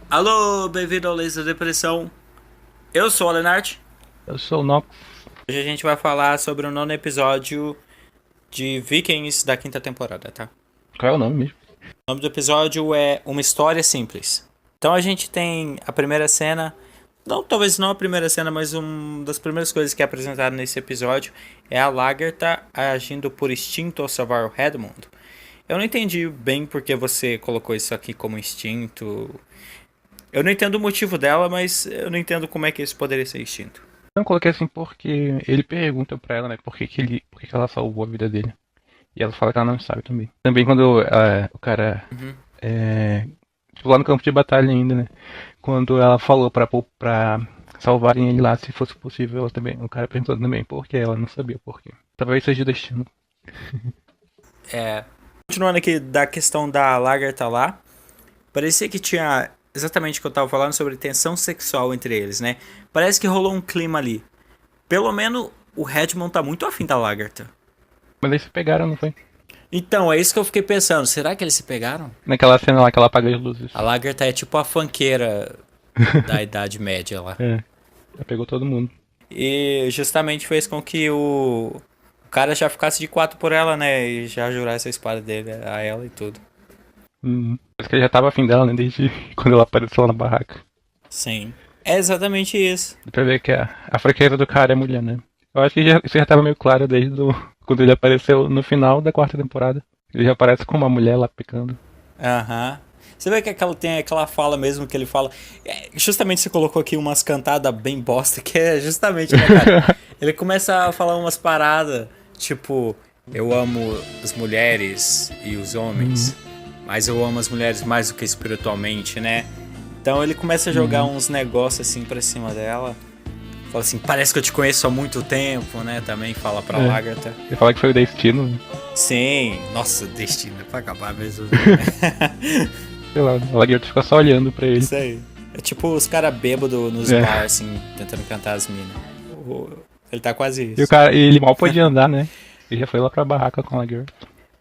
Alô, bem-vindo ao Laser Depressão. Eu sou o Lenart. Eu sou o Nox. Hoje a gente vai falar sobre o nono episódio de Vikings da quinta temporada, tá? Qual é o nome mesmo? O nome do episódio é Uma História Simples. Então a gente tem a primeira cena, não, talvez não a primeira cena, mas uma das primeiras coisas que é apresentada nesse episódio é a Lagertha agindo por instinto ao salvar o Redmond. Eu não entendi bem porque você colocou isso aqui como instinto. Eu não entendo o motivo dela, mas eu não entendo como é que isso poderia ser instinto. Eu coloquei assim porque ele pergunta pra ela, né, por que que ela salvou a vida dele. E ela fala que ela não sabe também. Também quando o cara, Uhum. tipo, lá no campo de batalha ainda, né, quando ela falou pra salvarem ele lá, se fosse possível, ela também, o cara perguntou também por que ela não sabia por quê. Talvez seja o destino. É, continuando aqui da questão da Lagertha lá, parecia que tinha exatamente o que eu tava falando sobre tensão sexual entre eles, né? Parece que rolou um clima ali. Pelo menos o Redmond tá muito afim da Lagertha. Mas aí se pegaram, não foi? Então, é isso que eu fiquei pensando. Será que eles se pegaram? Naquela cena lá que ela apaga as luzes. A Lagertha é tipo a funkeira da Idade Média lá. É, ela pegou todo mundo. E justamente fez com que o cara já ficasse de quatro por ela, né? E já jurasse a espada dele a ela e tudo. Parece que ele já tava afim dela, né, desde quando ela apareceu lá na barraca. Sim. É exatamente isso. Dá pra ver que a fraqueza do cara é mulher, né? Eu acho que isso já tava meio claro desde quando ele apareceu no final da quarta temporada. Ele já aparece com uma mulher lá picando. Aham. Você vê que tem aquela fala mesmo que ele fala. Justamente você colocou aqui umas cantadas bem bosta, que é justamente, né, cara? Ele começa a falar umas paradas, tipo, eu amo as mulheres e os Uhum, homens, mas eu amo as mulheres mais do que espiritualmente, né? Então ele começa a jogar uhum. uns negócios assim pra cima dela. Fala assim, parece que eu te conheço há muito tempo, né? Também fala pra É. Lagertha. Ele fala que foi o destino, né? Sim, nossa, destino, é pra acabar mesmo. Sei lá, a Lagertha fica só olhando pra ele. Isso aí. É tipo os caras bêbados nos É. bars, assim, tentando cantar as minas. Ele tá quase E o isso. cara, ele mal podia andar, né? Ele já foi lá pra barraca com a Lagertha.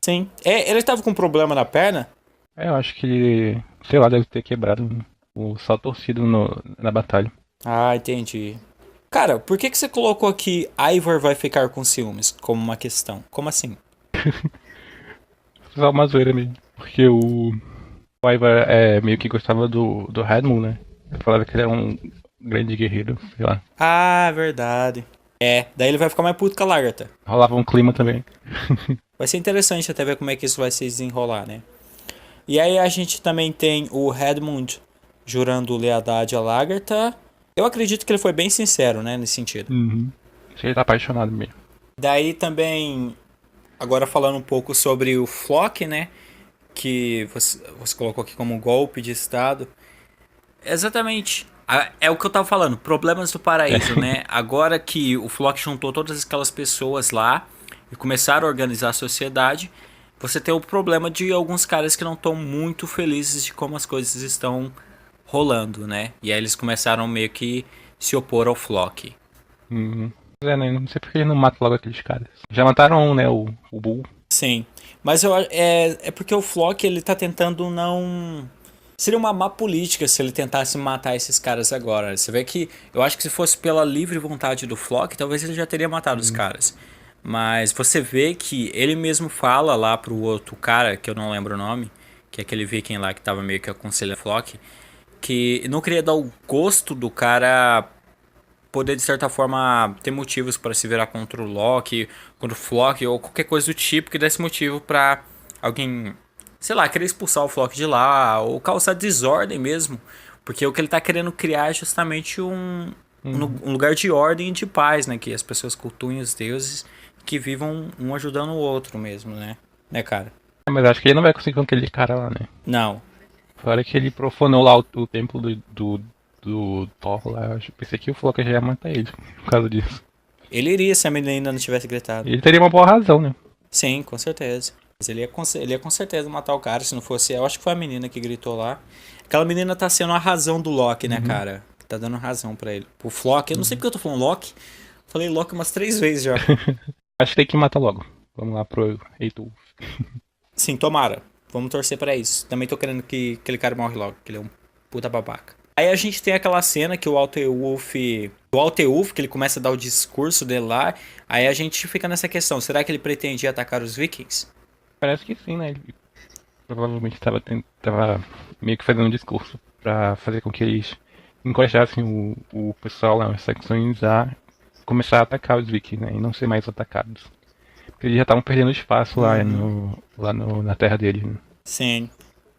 Sim. É, ele tava com um problema na perna? É, eu acho que ele, sei lá, deve ter quebrado o sal torcido na batalha. Ah, entendi. Cara, por que você colocou aqui Ivor vai ficar com ciúmes como uma questão? Como assim? Só uma zoeira mesmo. Porque o Ivar meio que gostava do Redmond, né? Eu falava que ele era um grande guerreiro, sei lá. Ah, verdade. É, daí ele vai ficar mais puto com a Lagertha. Rolava um clima também. Vai ser interessante até ver como é que isso vai se desenrolar, né? E aí a gente também tem o Redmond jurando lealdade a Lagertha. Eu acredito que ele foi bem sincero, né, nesse sentido. Uhum. Acho que ele tá apaixonado mesmo. Daí também, agora falando um pouco sobre o Flock, né? Que você colocou aqui como golpe de Estado. Exatamente. É o que eu tava falando, problemas do É. paraíso, né? Agora que o Flock juntou todas aquelas pessoas lá e começaram a organizar a sociedade, você tem o problema de alguns caras que não estão muito felizes de como as coisas estão rolando, né? E aí eles começaram meio que se opor ao Flock. Uhum. É, né? Não sei porque ele não mata logo aqueles caras. Já mataram um, né? O Bull. Sim, mas é porque o Flock ele tá tentando não. Seria uma má política se ele tentasse matar esses caras agora. Você vê que eu acho que se fosse pela livre vontade do Flock, talvez ele já teria matado os Uhum. caras. Mas você vê que ele mesmo fala lá pro outro cara, que eu não lembro o nome, que é aquele viking lá que tava meio que aconselhando o Flock, que não queria dar o gosto do cara poder de certa forma ter motivos para se virar contra o Loki, contra o Flock ou qualquer coisa do tipo que desse motivo para alguém, sei lá, querer expulsar o Flock de lá ou causar desordem mesmo, porque o que ele tá querendo criar é justamente Uhum. um lugar de ordem e de paz, né, que as pessoas cultuem os deuses, que vivam um ajudando o outro mesmo, né, cara? É, mas acho que ele não vai conseguir com aquele cara lá, né? Não. Fora que ele profanou lá o templo do Thor lá. Pensei que o Flock já ia matar ele por causa disso. Ele iria se a menina não tivesse gritado. Ele teria uma boa razão, né? Sim, com certeza. Mas ele ia com certeza matar o cara se não fosse. Eu acho que foi a menina que gritou lá. Aquela menina tá sendo a razão do Loki, né, Uhum. cara? Tá dando razão pra ele. Pro Flock. Eu não sei Uhum. porque eu tô falando Loki. Falei Loki umas três vezes já. Acho que tem que matar logo. Vamos lá pro Heitor. Sim, tomara. Vamos torcer pra isso. Também tô querendo que aquele cara morre logo, que ele é um Puta babaca. Aí a gente tem aquela cena que o Walter Wolf, que ele começa a dar o discurso dele lá, aí a gente fica nessa questão, será que ele pretendia atacar os vikings? Parece que sim, né? Ele provavelmente tava meio que fazendo um discurso pra fazer com que eles encorajassem o pessoal lá, as secções, a começar a atacar os vikings, né? E não ser mais atacados. Porque eles já estavam perdendo espaço na terra deles, né? Sim.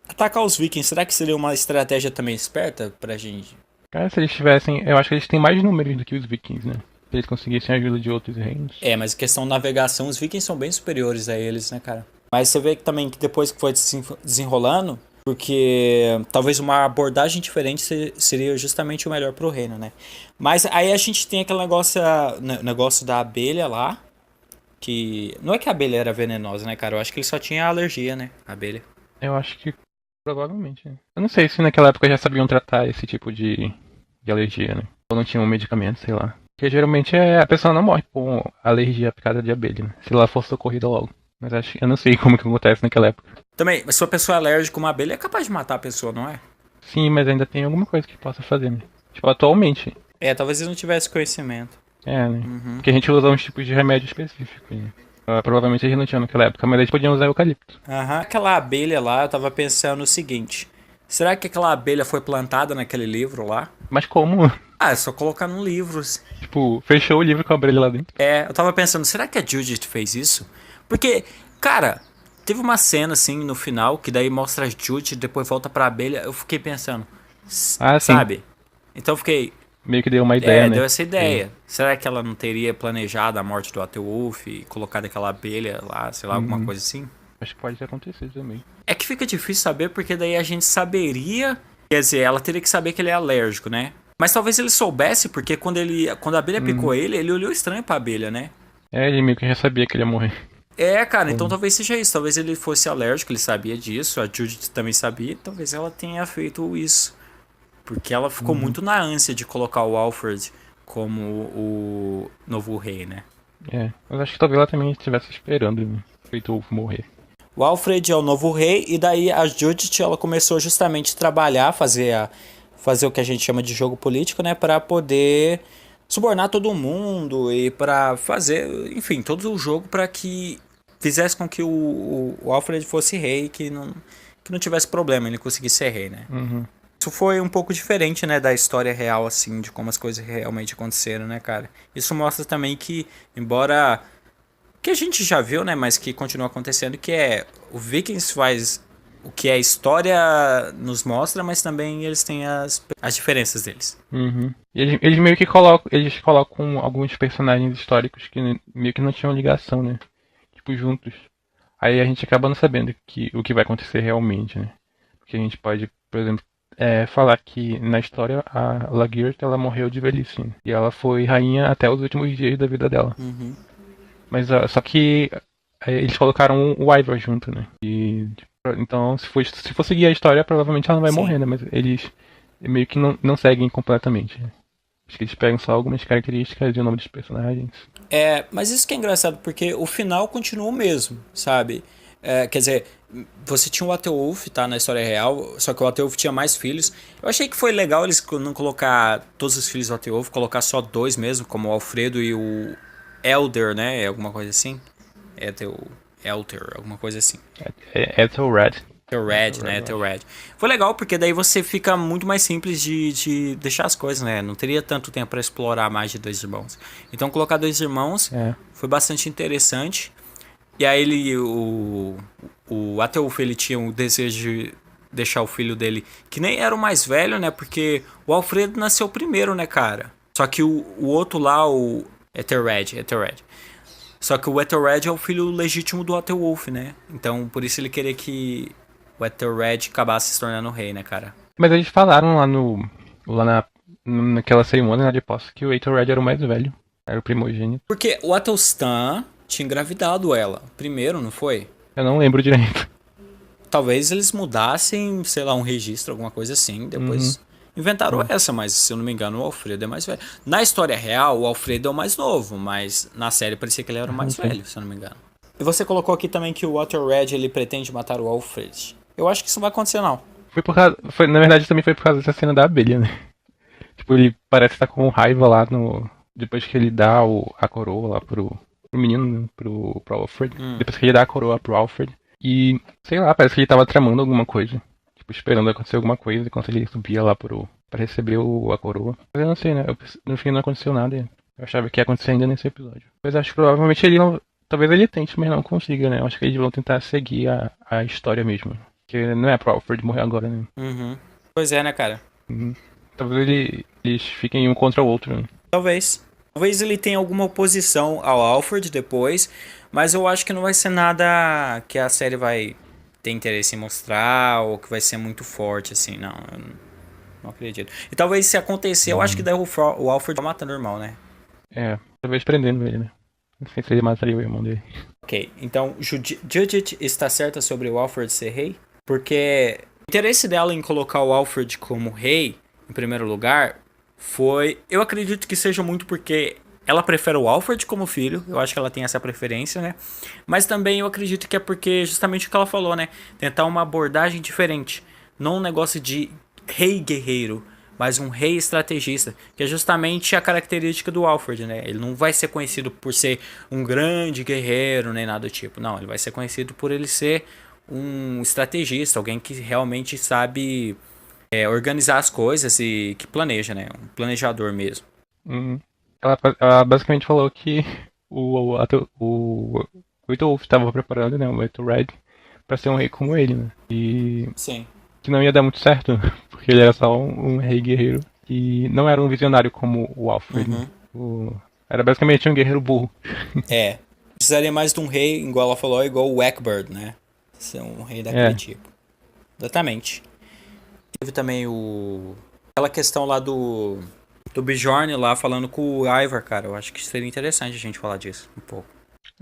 Atacar os vikings, será que seria uma estratégia também esperta pra gente? Cara, se eles tivessem. Eu acho que eles têm mais números do que os vikings, né? Se eles conseguissem a ajuda de outros reinos. É, mas questão de navegação, os vikings são bem superiores a eles, né, cara? Mas você vê que também que depois que foi desenrolando, porque talvez uma abordagem diferente seria justamente o melhor pro reino, né? Mas aí a gente tem aquele negócio da abelha lá, que não é que a abelha era venenosa, né, cara? Eu acho que ele só tinha alergia, né, a abelha. Eu acho que provavelmente, né? Eu não sei se naquela época já sabiam tratar esse tipo de alergia, né? Ou não tinham um medicamento, sei lá. Porque geralmente a pessoa não morre por alergia picada de abelha, né? Se ela for socorrida logo. Mas eu não sei como que acontece naquela época. Também, se uma pessoa é alérgica a uma abelha, é capaz de matar a pessoa, não é? Sim, mas ainda tem alguma coisa que possa fazer, né? Tipo, atualmente. É, talvez ele não tivesse conhecimento. É, né? Porque a gente usa uns tipos de remédio específicos, né? Provavelmente a gente não tinha naquela época, mas a gente podia usar eucalipto. Aham. Aquela abelha lá, eu tava pensando o seguinte. Será que aquela abelha foi plantada naquele livro lá? Mas como? Ah, é só colocar num livro. Tipo, fechou o livro com a abelha lá dentro. É, eu tava pensando, será que a Judith fez isso? Porque, cara, teve uma cena assim no final que daí mostra a Judith e depois volta pra abelha. Eu fiquei pensando, Ah, sim. sabe? Então eu fiquei, Meio que deu uma ideia, né? deu essa ideia. Será que ela não teria planejado a morte do Ateulf e colocado aquela abelha lá, sei lá, alguma coisa assim? Acho que pode ter acontecido também. É que fica difícil saber porque daí a gente saberia. Quer dizer, ela teria que saber que ele é alérgico, né? Mas talvez ele soubesse, porque quando a abelha picou ele olhou estranho pra abelha, né? É, ele meio que já sabia que ele ia morrer. É, cara, então talvez seja isso. Talvez ele fosse alérgico, ele sabia disso. A Judith também sabia. Talvez ela tenha feito isso. Porque ela ficou muito na ânsia de colocar o Alfred como o novo rei, né? É, mas acho que talvez ela também estivesse esperando, né? Feito o morrer. O Alfred é o novo rei, e daí a Judith ela começou justamente a trabalhar, fazer o que a gente chama de jogo político, né? Pra poder subornar todo mundo e pra fazer, enfim, todo o jogo pra que fizesse com que o Alfred fosse rei, que não tivesse problema, ele conseguisse ser rei, né? Isso foi um pouco diferente, né, da história real, assim, de como as coisas realmente aconteceram, né, cara? Isso mostra também que, embora que a gente já viu, né, mas que continua acontecendo, que é o Vikings faz o que a história nos mostra, mas também eles têm as diferenças deles. E eles meio que colocam alguns personagens históricos que meio que não tinham ligação, né? Tipo, juntos. Aí a gente acaba não sabendo o que vai acontecer realmente, né? Porque a gente pode, por exemplo, falar que na história a Laguerre ela morreu de velhice, né? E ela foi rainha até os últimos dias da vida dela. Mas só que eles colocaram o Ivor junto, né? E então se for seguir a história, provavelmente ela não vai morrer, né? Mas eles meio que não seguem completamente. Acho que eles pegam só algumas características e o nome dos personagens. É, mas isso que é engraçado, porque o final continua o mesmo, sabe? Quer dizer, você tinha o Ateulf, tá, na história real, só que o Ateulf tinha mais filhos. Eu achei que foi legal eles não colocar todos os filhos do Ateulf, colocar só 2 mesmo, como o Alfredo e o Elder, né? Alguma coisa assim. Elder, alguma coisa assim. Ethelred. Ethelred, né? Ethelred. Foi legal porque daí você fica muito mais simples de deixar as coisas, né? Não teria tanto tempo para explorar mais de 2 irmãos. Então colocar 2 irmãos foi bastante interessante. E aí o Ateulf, ele tinha o desejo de deixar o filho dele, que nem era o mais velho, né? Porque o Alfredo nasceu primeiro, né, cara? Só que o outro lá, o Ethelred. Só que o Ethelred é o filho legítimo do Ateulf, né? Então, por isso ele queria que o Ethelred acabasse se tornando rei, né, cara? Mas eles falaram naquela cerimônia lá de posse que o Ethelred era o mais velho. Era o primogênito. Porque o Athelstan tinha engravidado ela primeiro, não foi? Eu não lembro direito. Talvez eles mudassem, sei lá, um registro, alguma coisa assim. Depois inventaram essa, mas se eu não me engano, o Alfredo é mais velho. Na história real, o Alfredo é o mais novo, mas na série parecia que ele era o mais velho, se eu não me engano. E você colocou aqui também que o Ethelred, ele pretende matar o Alfred. Eu acho que isso não vai acontecer, não. Na verdade também foi por causa dessa cena da abelha, né? Tipo, ele parece estar com raiva lá no. Depois que ele dá a coroa lá pro menino, né? Pro Alfred. Depois que ele dá a coroa pro Alfred. E, sei lá, parece que ele tava tramando alguma coisa. Tipo, esperando acontecer alguma coisa enquanto ele subia lá pra receber a coroa. Mas eu não sei, né? No fim não aconteceu nada. Eu achava que ia acontecer ainda nesse episódio. Mas acho que provavelmente ele não. Talvez ele tente, mas não consiga, né? Eu acho que eles vão tentar seguir a história mesmo. Porque não é pro Alfred morrer agora, né? Uhum. Pois é, né, cara? Uhum. Talvez eles fiquem um contra o outro, né? Talvez. Talvez ele tenha alguma oposição ao Alfred depois, mas eu acho que não vai ser nada que a série vai ter interesse em mostrar ou que vai ser muito forte, assim, não. Eu não acredito. E talvez se acontecer, eu acho que daí o Alfred mata normal, né? É, talvez prendendo ele, né? Não sei se ele mataria o irmão dele. Ok, então Judith está certa sobre o Alfred ser rei? Porque o interesse dela em colocar o Alfred como rei, em primeiro lugar, foi... Eu acredito que seja muito porque ela prefere o Alfred como filho. Eu acho que ela tem essa preferência, né? Mas também eu acredito que é porque justamente o que ela falou, né? Tentar uma abordagem diferente. Não um negócio de rei guerreiro, mas um rei estrategista, que é justamente a característica do Alfred, né? Ele não vai ser conhecido por ser um grande guerreiro, nem nada do tipo. Não, ele vai ser conhecido por ele ser um estrategista, alguém que realmente sabe organizar as coisas e que planeja, né? Um planejador mesmo. Uhum. Ela basicamente falou que o Wolf estava preparando, né? O Red pra ser um rei como ele, né? E Sim. que não ia dar muito certo, porque ele era só um rei guerreiro. E não era um visionário como o Alfred. Né? Era basicamente um guerreiro burro. É. Precisaria mais de um rei, igual ela falou, igual o Eckbird, né? Ser um rei daquele tipo. Exatamente. Teve também aquela questão lá do Bjorn lá falando com o Ivar, cara. Eu acho que seria interessante a gente falar disso um pouco.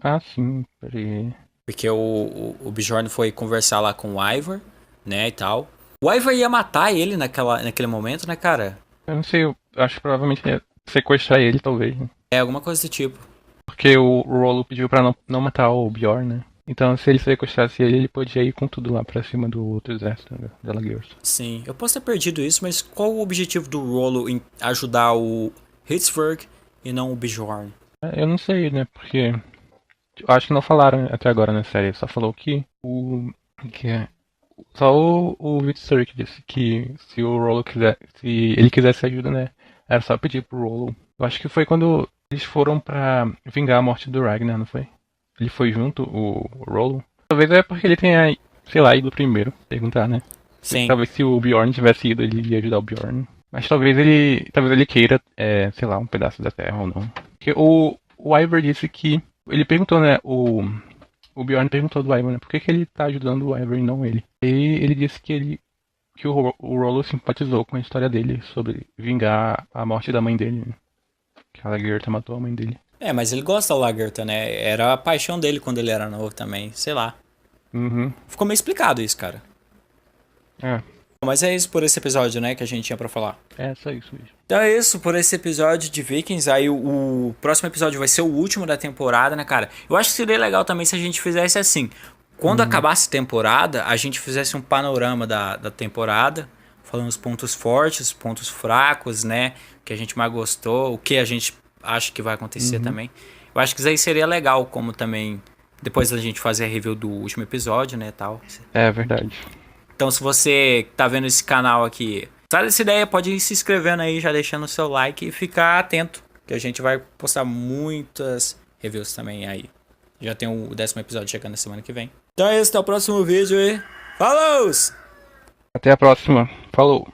Ah, sim, peraí. Porque o Bjorn foi conversar lá com o Ivar, né, e tal. O Ivar ia matar ele naquele momento, né, cara? Eu não sei, eu acho que provavelmente ia sequestrar ele, talvez. Né? É, alguma coisa do tipo. Porque o Rollo pediu pra não matar o Bjorn, né? Então, se ele sequestrasse ele podia ir com tudo lá pra cima do outro exército da Lagertha. Sim, eu posso ter perdido isso, mas qual o objetivo do Rollo em ajudar o Hitzberg e não o Bjorn? Eu não sei, né? Porque eu acho que não falaram até agora na série. Só falou que só o Witzer que disse que se o Rollo se ele quisesse ajuda, né? Era só pedir pro Rollo. Eu acho que foi quando eles foram pra vingar a morte do Ragnar, não foi? Ele foi junto, o Rollo. Talvez é porque ele tenha, sei lá, ido primeiro. Perguntar, né? Sim. Talvez se o Bjorn tivesse ido, ele ia ajudar o Bjorn. Mas talvez ele queira, sei lá, um pedaço da terra ou não. Porque o Ivar disse que... Ele perguntou, né? O Bjorn perguntou do Ivar, né? Por que ele tá ajudando o Ivar e não ele? E ele disse que o Rollo simpatizou com a história dele sobre vingar a morte da mãe dele. Né? Que a Lagertha matou a mãe dele. É, mas ele gosta da Lagertha, né? Era a paixão dele quando ele era novo também, sei lá. Uhum. Ficou meio explicado isso, cara. É. Mas é isso por esse episódio, né, que a gente tinha pra falar. É só isso mesmo. Então é isso por esse episódio de Vikings. Aí o próximo episódio vai ser o último da temporada, né, cara? Eu acho que seria legal também se a gente fizesse assim. Quando acabasse a temporada, a gente fizesse um panorama da temporada, falando os pontos fortes, os pontos fracos, né? O que a gente mais gostou, o que a gente acha que vai acontecer também. Eu acho que isso aí seria legal, como também depois da gente fazer a review do último episódio, né, tal. É verdade. Então, se você tá vendo esse canal aqui, sabe dessa ideia, pode ir se inscrevendo aí, já deixando o seu like e ficar atento, que a gente vai postar muitas reviews também aí. Já tem o 10º episódio chegando na semana que vem. Então é isso, até o próximo vídeo e falou! Até a próxima. Falou!